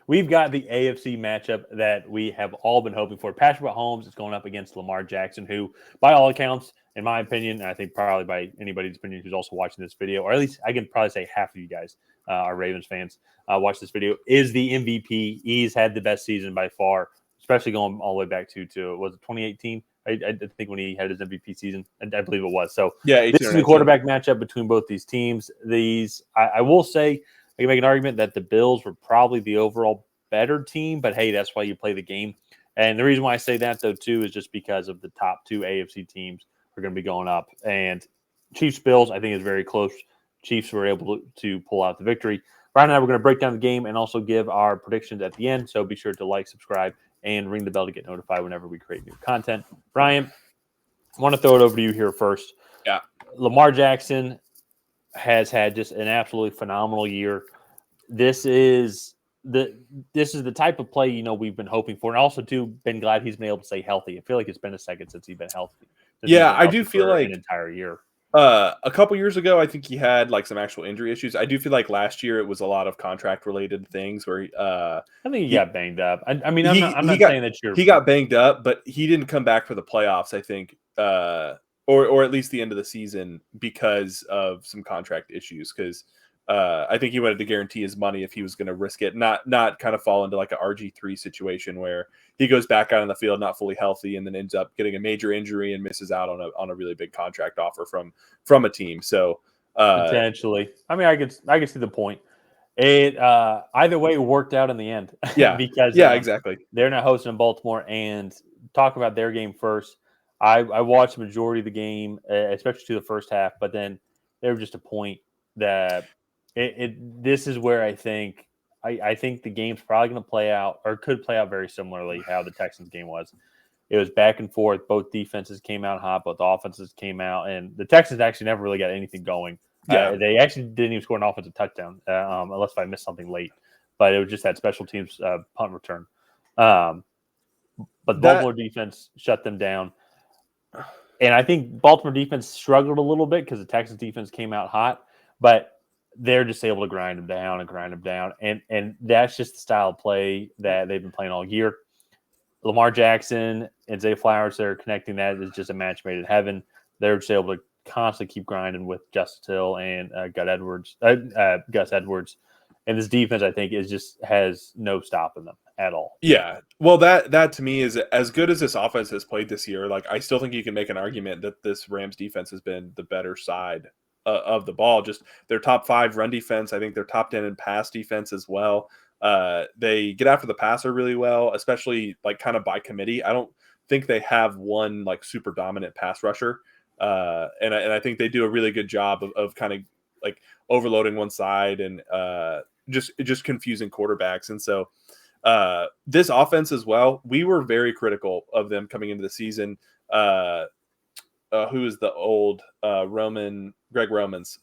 we've got the AFC matchup that we have all been hoping for. Patrick Mahomes is going up against Lamar Jackson, who, by all accounts, in my opinion, and I think probably by anybody's opinion who's also watching this video, or at least I can probably say half of you guys are Ravens fans, watch this video, is the MVP. He's had the best season by far, especially going all the way back to was it 2018? I think when he had his MVP season, I believe it was. So yeah, this is the quarterback matchup between both these teams. I will say, I can make an argument that the Bills were probably the overall better team, but hey, that's why you play the game. And the reason why I say that, though, too, is just because of the top two AFC teams are going to be going up. And Chiefs-Bills, I think, is very close. Chiefs were able to pull out the victory. Ryan and I, we're going to break down the game and also give our predictions at the end. So be sure to like, subscribe, and ring the bell to get notified whenever we create new content. Brian, I want to throw it over to you here first. Yeah. Lamar Jackson has had just an absolutely phenomenal year. This is the type of play we've been hoping for, and also too been glad he's been able to stay healthy. I feel like it's been a second since he's been healthy. I do feel like an entire year. A couple years ago, I think he had like some actual injury issues. I do feel like last year it was a lot of contract related things where I think he got banged up. I'm not saying that he got banged up, but he didn't come back for the playoffs. I think, or at least the end of the season because of some contract issues. Because I think he wanted to guarantee his money if he was going to risk it, not kind of fall into like a RG3 situation where he goes back out on the field not fully healthy and then ends up getting a major injury and misses out on a really big contract offer from a team. So potentially, I mean, I could see the point. It either way worked out in the end. Yeah, because exactly. They're not hosting in Baltimore, and talk about their game first. I watched the majority of the game, especially to the first half, but then they were just a point that this is where I think the game's probably going to play out, or could play out very similarly how the Texans game was. It was back and forth. Both defenses came out hot. Both offenses came out, and the Texans actually never really got anything going. Yeah, they actually didn't even score an offensive touchdown, unless I missed something late. But it was just that special teams punt return. But Baltimore defense shut them down. And I think Baltimore defense struggled a little bit because the Texans defense came out hot. But they're just able to grind them down. And that's just the style of play that they've been playing all year. Lamar Jackson and Zay Flowers, they're connecting that. It's just a match made in heaven. They're just able to constantly keep grinding with Justice Hill and Gus Edwards. And this defense, I think, has no stopping them at all. Yeah. Well, that to me is as good as this offense has played this year. Like, I still think you can make an argument that this Rams defense has been the better side of the ball. Just their top 5 run defense. I think they're top 10 in pass defense as well. They get after the passer really well, especially like kind of by committee. I don't think they have one like super dominant pass rusher. And I think they do a really good job of kind of like overloading one side and just confusing quarterbacks. And so this offense as well, we were very critical of them coming into the season. Who is the old Greg Romans?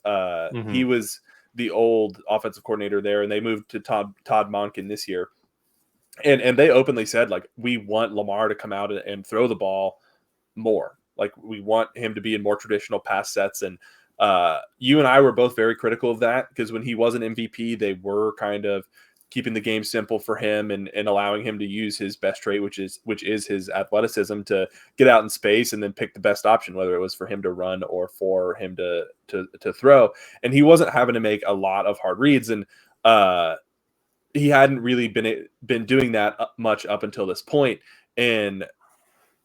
He was the old offensive coordinator there, and they moved to Todd Monken this year. And they openly said, like, we want Lamar to come out and throw the ball more. Like, we want him to be in more traditional pass sets. And you and I were both very critical of that because when he was an MVP, they were kind of keeping the game simple for him and allowing him to use his best trait, which is his athleticism, to get out in space and then pick the best option, whether it was for him to run or for him to throw. And he wasn't having to make a lot of hard reads. And he hadn't really been doing that much up until this point. And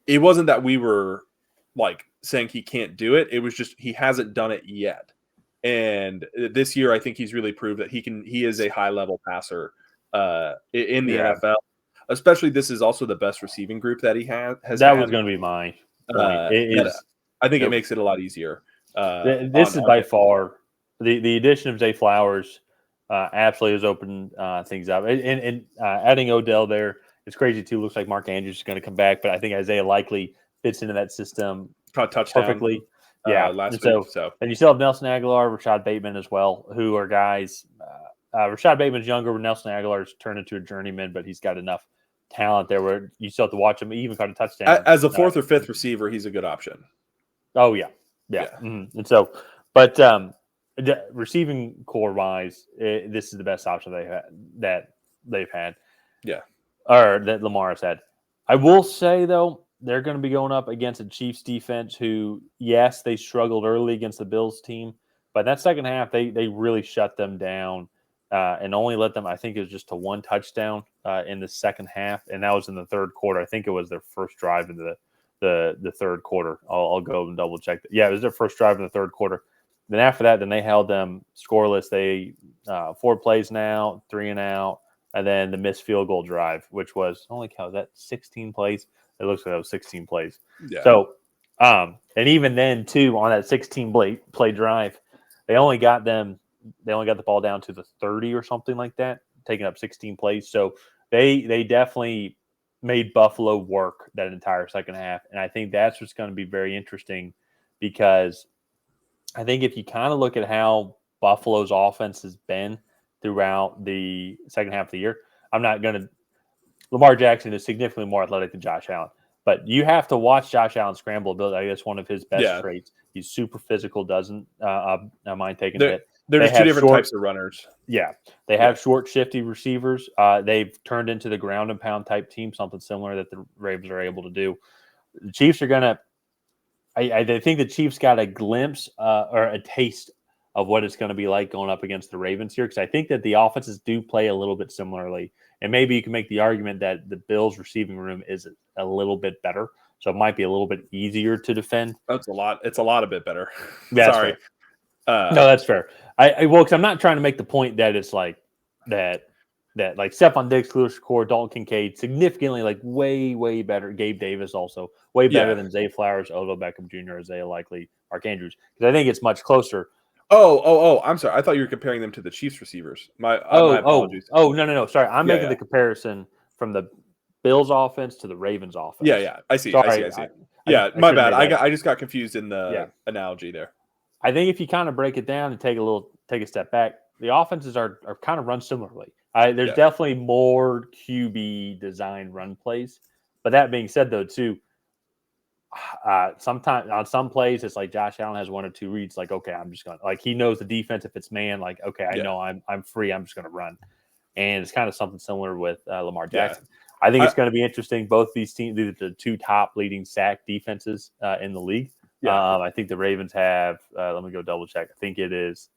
it wasn't that we were like saying he can't do it. It was just, he hasn't done it yet. And this year, I think he's really proved that he is a high level passer in the NFL. Especially, this is also the best receiving group that he has. That was going to be my point. I think it makes it a lot easier. This is by far the addition of Zay Flowers absolutely has opened things up. And adding Odell there, it's crazy too. Looks like Mark Andrews is going to come back, but I think Isaiah likely fits into that system perfectly. Yeah, last week. So, and you still have Nelson Aguilar, Rashad Bateman as well, who are guys. Rashad Bateman's younger. Nelson Aguilar's turned into a journeyman, but he's got enough talent there where you still have to watch him. He even caught a touchdown as a 4th or 5th receiver. He's a good option. Oh yeah. Mm-hmm. And so, but the receiving core wise, this is the best option they've had. Yeah. Or that Lamar has had. I will say, though, they're going to be going up against a Chiefs defense who, yes, they struggled early against the Bills team, but that second half, they really shut them down and only let them, I think it was just to one touchdown in the second half, and that was in the third quarter. I think it was their first drive into the third quarter. I'll go and double check that. Yeah, it was their first drive in the third quarter. Then after that, then they held them scoreless. They 4 plays now, 3 and out. And then the missed field goal drive, which was only was that 16 plays. It looks like that was 16 plays. Yeah. So, and even then, too, on that 16 play drive, they only got the ball down to the 30 or something like that, taking up 16 plays. So they definitely made Buffalo work that entire second half, and I think that's what's going to be very interesting because I think if you kind of look at how Buffalo's offense has been throughout the second half of the year. Lamar Jackson is significantly more athletic than Josh Allen, but you have to watch Josh Allen scramble ability. I guess one of his best traits. He's super physical, doesn't mind taking a hit. They're just two different types of runners. Yeah. They have short, shifty receivers. They've turned into the ground and pound type team, something similar that the Ravens are able to do. The Chiefs are going to I think the Chiefs got a glimpse or a taste of what it's going to be like going up against the Ravens here, because I think that the offenses do play a little bit similarly. And maybe you can make the argument that the Bills' receiving room is a little bit better, so it might be a little bit easier to defend. That's a lot. It's a lot a bit better. Yeah, Sorry. No, that's fair. Because I'm not trying to make the point that it's like that like Stephon Diggs, Lewis Shakur, Dalton Kincaid, significantly like way better. Gabe Davis also way better than Zay Flowers, Odell Beckham Jr., Isaiah Likely, Mark Andrews, because I think it's much closer. Oh! I'm sorry. I thought you were comparing them to the Chiefs receivers. My apologies. No. Sorry, I'm making the comparison from the Bills offense to the Ravens offense. Yeah. I see. Sorry, I see. My bad. I just got confused in the analogy there. I think if you kind of break it down and take a step back, the offenses are kind of run similarly. There's definitely more QB designed run plays. But that being said, though, too, sometimes on some plays, it's like Josh Allen has 1 or 2 reads. Like, okay, I'm just going to, like, he knows the defense. If it's man, like, okay, I know I'm free. I'm just going to run. And it's kind of something similar with Lamar Jackson. I think it's going to be interesting. Both these teams, the 2 top leading sack defenses in the league. I think the Ravens have, let me go double check. I think it is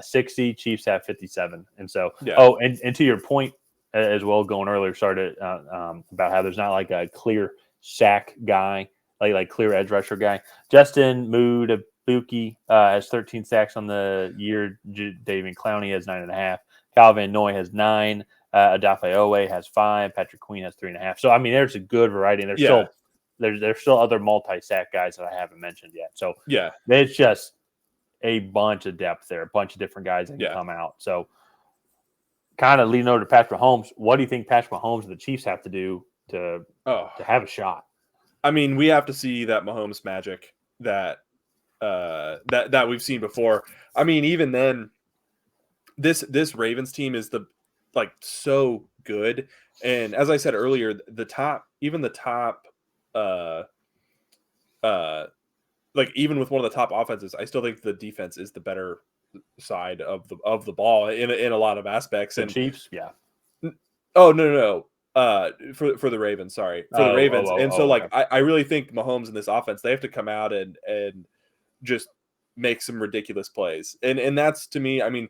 60. Chiefs have 57. And so, and to your point as well, going earlier, started about how there's not like a clear sack guy, like clear edge rusher guy. Justin Mudabuki has 13 sacks on the year. David Clowney has 9.5. Kyle Van Noy has 9. Adafe Owe has 5. Patrick Queen has 3.5. So, I mean, there's a good variety. And there's still other multi-sack guys that I haven't mentioned yet. So, it's just a bunch of depth there, a bunch of different guys that can come out. So, kind of leading over to Patrick Mahomes, what do you think Patrick Mahomes and the Chiefs have to do to have a shot? I mean, we have to see that Mahomes magic that we've seen before. I mean, even then, this Ravens team is so good. And as I said earlier, even with one of the top offenses, I still think the defense is the better side of the ball in a lot of aspects. The Chiefs, yeah. Oh no. For the Ravens, sorry. For the Ravens. Okay. I really think Mahomes in this offense, they have to come out and just make some ridiculous plays. And that's, to me, I mean,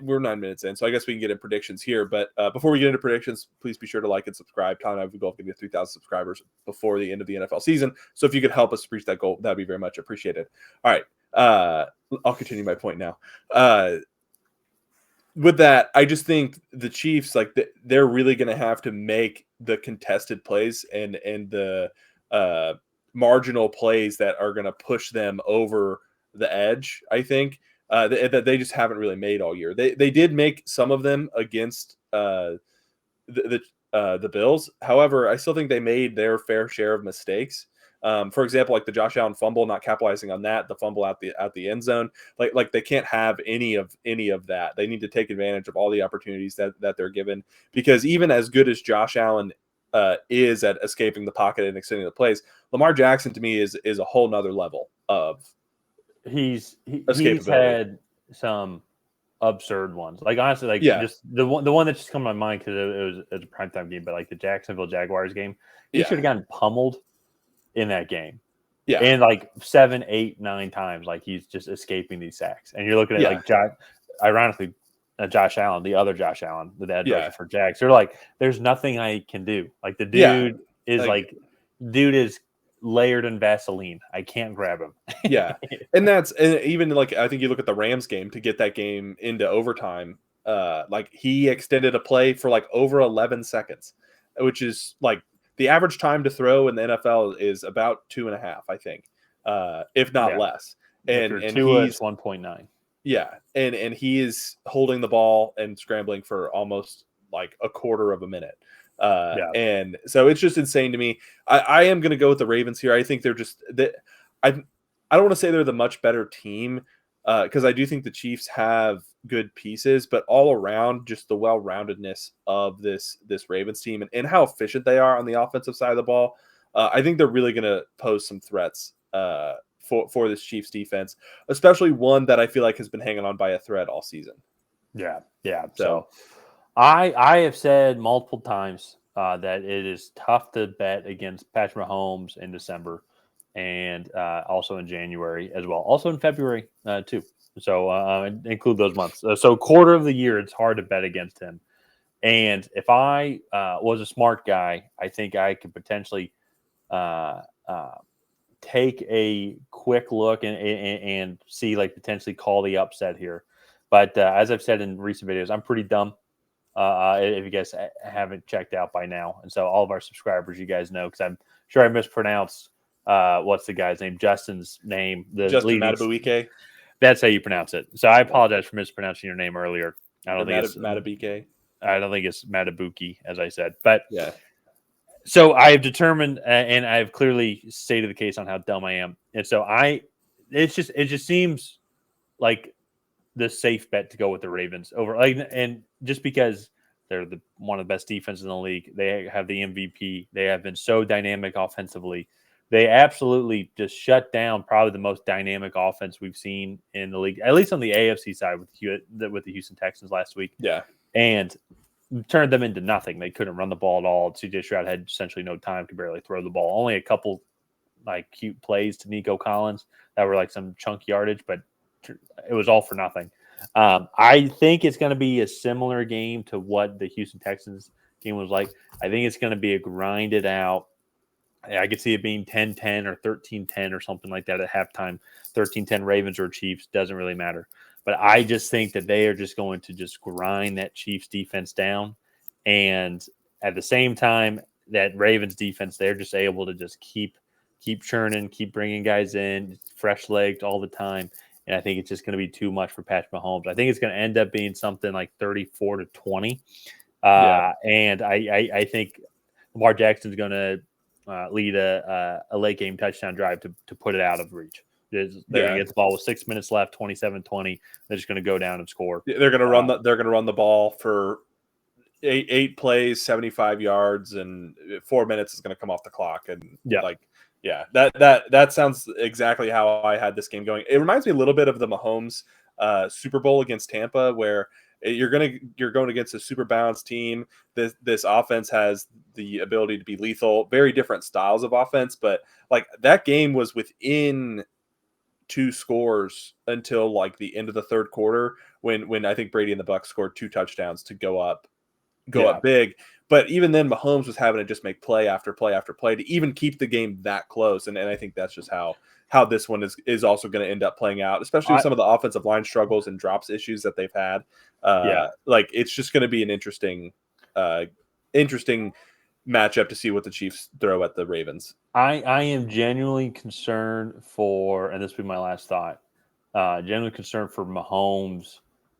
we're 9 minutes in, so I guess we can get into predictions here. But before we get into predictions, please be sure to like and subscribe. Colin and I have a goal of getting to 3,000 subscribers before the end of the NFL season. So if you could help us reach that goal, that'd be very much appreciated. All right. I'll continue my point now. With that, I just think the Chiefs, they're really going to have to make the contested plays and the marginal plays that are going to push them over the edge, I think. That they just haven't really made all year. They did make some of them against the Bills. However, I still think they made their fair share of mistakes. For example, like the Josh Allen fumble, not capitalizing on that, the fumble out the end zone. Like they can't have any of that. They need to take advantage of all the opportunities that they're given, because even as good as Josh Allen is at escaping the pocket and extending the plays, Lamar Jackson to me is a whole nother level of He's had some absurd ones. Like honestly, like just the one that just come to my mind because it was a primetime game, but like the Jacksonville Jaguars game, he should have gotten pummeled in that game. Yeah. And like 7, 8, 9 times, like he's just escaping these sacks. And you're looking at like ironically, Josh Allen, the other Josh Allen, the edge rusher for Jags. They're like, there's nothing I can do. Like the dude is dude is layered in Vaseline. I can't grab him. And even like I think you look at the Rams game to get that game into overtime. Like he extended a play for like over 11 seconds, which is like the average time to throw in the NFL is about 2.5, I think, if not less. And he's 1.9. Yeah, and he is holding the ball and scrambling for almost like a quarter of a minute. And so it's just insane to me. I am going to go with the Ravens here. I think they're just that. I don't want to say they're the much better team because I do think the Chiefs have good pieces, but all around, just the well-roundedness of this Ravens team and how efficient they are on the offensive side of the ball, I think they're really going to pose some threats for this Chiefs defense, especially one that I feel like has been hanging on by a thread all season. Yeah. So I have said multiple times that it is tough to bet against Patrick Mahomes in December and also in January as well. Also in February too. So include those months. So quarter of the year, it's hard to bet against him. And if I was a smart guy, I think I could potentially take a quick look and see like potentially call the upset here. But as I've said in recent videos, I'm pretty dumb. If you guys haven't checked out by now. And so all of our subscribers, you guys know, because I'm sure I mispronounced what's the guy's name? Justin's name. Justin Matabuike. That's how you pronounce it. So I apologize for mispronouncing your name earlier. I don't think it's Matabuike. I don't think it's Matabuki, as I said. But yeah. So I have determined, and I have clearly stated the case on how dumb I am. And so it just seems like the safe bet to go with the Ravens over, and just because they're one of the best defenses in the league, they have the MVP. They have been so dynamic offensively. They absolutely just shut down probably the most dynamic offense we've seen in the league, at least on the AFC side with the Houston Texans last week. Yeah, and turned them into nothing. They couldn't run the ball at all. CJ Stroud had essentially no time, could barely throw the ball. Only a couple like cute plays to Nico Collins that were like some chunk yardage, but it was all for nothing. I think it's going to be a similar game to what the Houston Texans game was like. I think it's going to be a grinded out. I could see it being 10-10 or 13-10 or something like that at halftime. 13-10 Ravens or Chiefs, doesn't really matter. But I just think that they are just going to just grind that Chiefs defense down. And at the same time, that Ravens defense, they're just able to just keep churning, keep bringing guys in, fresh legged all the time. And I think it's just going to be too much for Patrick Mahomes. I think it's going to end up being something like 34-20. And I think Lamar Jackson's going to lead a late game touchdown drive to put it out of reach. They're going to get the ball with 6 minutes left, 27-20. They're just going to go down and score. They're going to run they're going to run the ball for eight plays, 75 yards, and 4 minutes is going to come off the clock. And that sounds exactly how I had this game going. It reminds me a little bit of the Mahomes Super Bowl against Tampa, where you're going against a super balanced team. This offense has the ability to be lethal. Very different styles of offense, but like that game was within 2 scores until like the end of the third quarter when I think Brady and the Bucs scored 2 touchdowns to go up big. But even then, Mahomes was having to just make play after play after play to even keep the game that close. And I think that's just how this one is also going to end up playing out, especially with some of the offensive line struggles and drops issues that they've had. Like it's just going to be an interesting matchup to see what the Chiefs throw at the Ravens. I am genuinely concerned for, and this will be my last thought, genuinely concerned for Mahomes'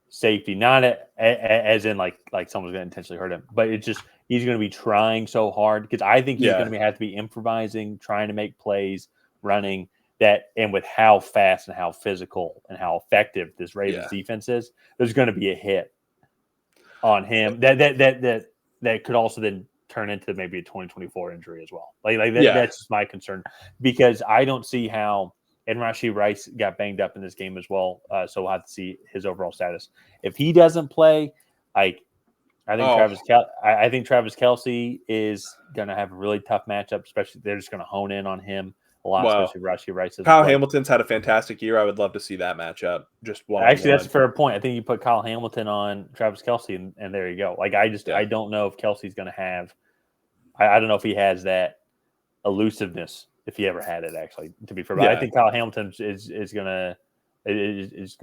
safety, not as in like someone's going to intentionally hurt him, but it's just he's going to be trying so hard because I think he's going to have to be improvising, trying to make plays, running that, and with how fast and how physical and how effective this Ravens defense is, there's going to be a hit on him that could also then turn into maybe a 2024 injury as well. That's just my concern because I don't see how and Rashee Rice got banged up in this game as well, so we'll have to see his overall status. If he doesn't play, I think Travis Kelce is going to have a really tough matchup, especially they're just going to hone in on him a lot, especially Rashee Rice. Kyle Hamilton's had a fantastic year. I would love to see that matchup. Just one. Actually, that's a fair point. I think you put Kyle Hamilton on Travis Kelce, and there you go. Like I don't know if Kelce's going to have. I don't know if he has that elusiveness if he ever had it. Actually, to be fair, but I think Kyle Hamilton is going to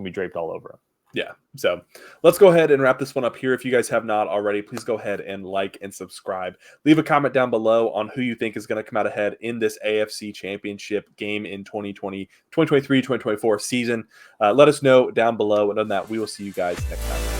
be draped all over him. Yeah. So let's go ahead and wrap this one up here. If you guys have not already, please go ahead and like and subscribe. Leave a comment down below on who you think is going to come out ahead in this AFC Championship game in 2023, 2024 season. Let us know down below. And on that, we will see you guys next time.